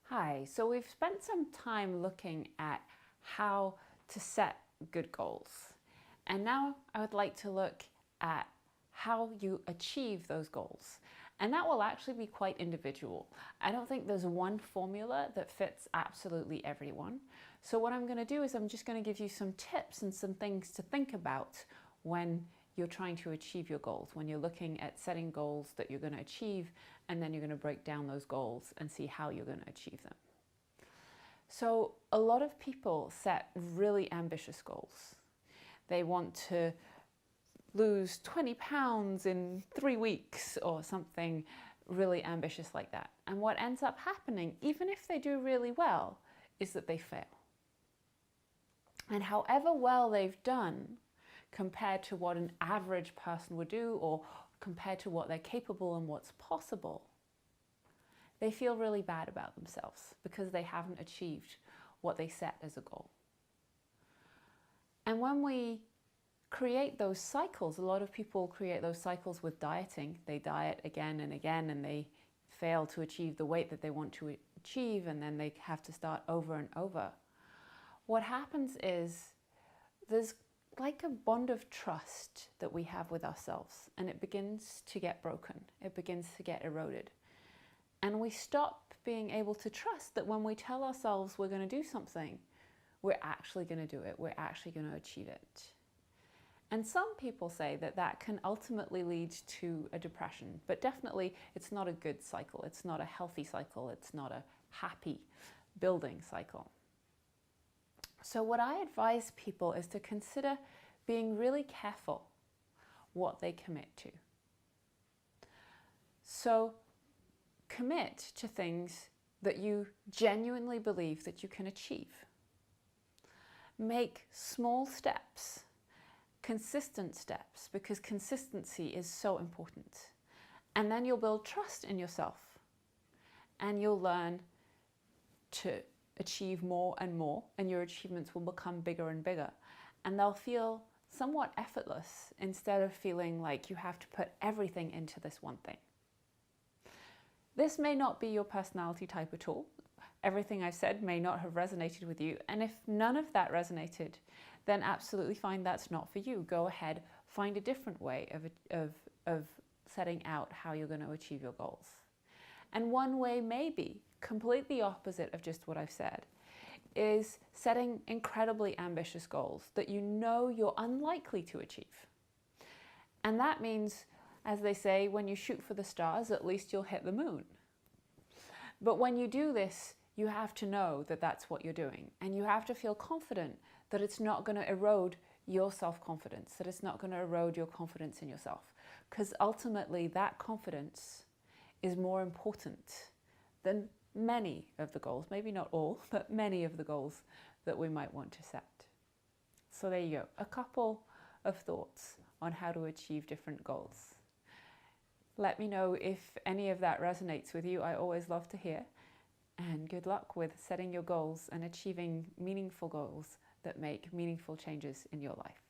Hi, so we've spent some time looking at how to set good goals. And now I would like to look at how you achieve those goals. And that will actually be quite individual. I don't think there's one formula that fits absolutely everyone. So what I'm going to do is I'm just going to give you some tips and some things to think about when you're trying to achieve your goals, when you're looking at setting goals that you're going to achieve, and then you're going to break down those goals and see how you're going to achieve them. So a lot of people set really ambitious goals. They want to lose 20 pounds in 3 weeks or something really ambitious like that. And what ends up happening, even if they do really well, is that they fail. And however well they've done compared to what an average person would do, or compared to what they're capable and what's possible, they feel really bad about themselves because they haven't achieved what they set as a goal. And when we create those cycles, a lot of people create those cycles with dieting. They diet again and again and they fail to achieve the weight that they want to achieve, and then they have to start over and over. What happens is there's like a bond of trust that we have with ourselves, and it begins to get broken. It begins to get eroded. And we stop being able to trust that when we tell ourselves we're going to do something, we're actually going to do it. We're actually going to achieve it. And some people say that that can ultimately lead to a depression, but definitely it's not a good cycle. It's not a healthy cycle. It's not a happy building cycle. So what I advise people is to consider being really careful what they commit to. So commit to things that you genuinely believe that you can achieve. Make small steps, consistent steps, because consistency is so important. And then you'll build trust in yourself, and you'll learn to achieve more and more, and your achievements will become bigger and bigger, and they'll feel somewhat effortless instead of feeling like you have to put everything into this one thing. This may not be your personality type at all. Everything I've said may not have resonated with you, and if none of that resonated, then absolutely fine, that's not for you. Go ahead, find a different way of setting out how you're going to achieve your goals. And one way may be completely opposite of just what I've said, is setting incredibly ambitious goals that you know you're unlikely to achieve. And that means, as they say, when you shoot for the stars, at least you'll hit the moon. But when you do this, you have to know that that's what you're doing. And you have to feel confident that it's not going to erode your self-confidence, that it's not going to erode your confidence in yourself. Because ultimately, that confidence is more important than many of the goals, maybe not all, but many of the goals that we might want to set. So there you go, a couple of thoughts on how to achieve different goals. Let me know if any of that resonates with you. I always love to hear. And good luck with setting your goals and achieving meaningful goals that make meaningful changes in your life.